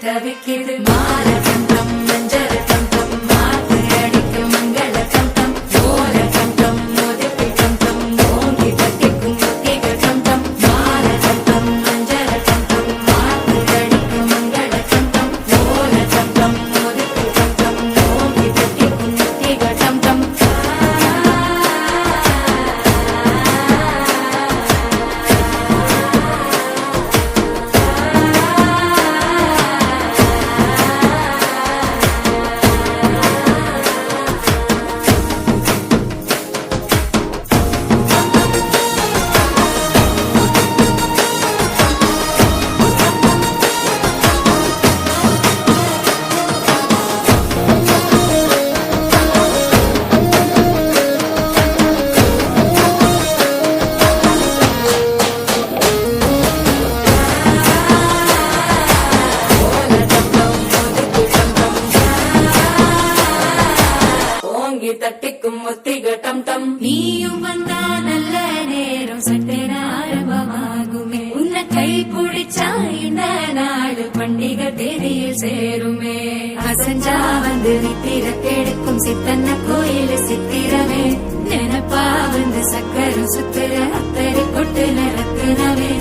தவிக்குது மால கண்டம் மஞ்சள் கண்டம் மாத்து அடிக்க மங்கள கண்டம் ஓர கண்டம் மோதிப்பி கண்டம் ஓங்கி தட்டிக்கும் முத்திக கண்டம் மால கண்டம் மஞ்சள் கண்டம் மாத்து அடிக்க மங்கள கண்டம் ஓர கண்டம் மோதிப்பி கண்டம் ஓங்கி தட்டிக்கும் முத்திக கண்டம் தட்டிக்கும் முத்திக டம் டம் நீயும் வந்தா நல்ல நேரம் சட்டென ஆரம்பமாகுமே உன்னை கை பிடிச்சா இந்த நாடு பண்டிகை தேதியில் சேருமே அசஞ்சா வந்து நித்திர கெடுக்கும் சித்தன்ன கோயில் சித்திரமே நினப்பா வந்து சக்கரம் சுத்துற அத்தரை கொட்டு ரத்தினமே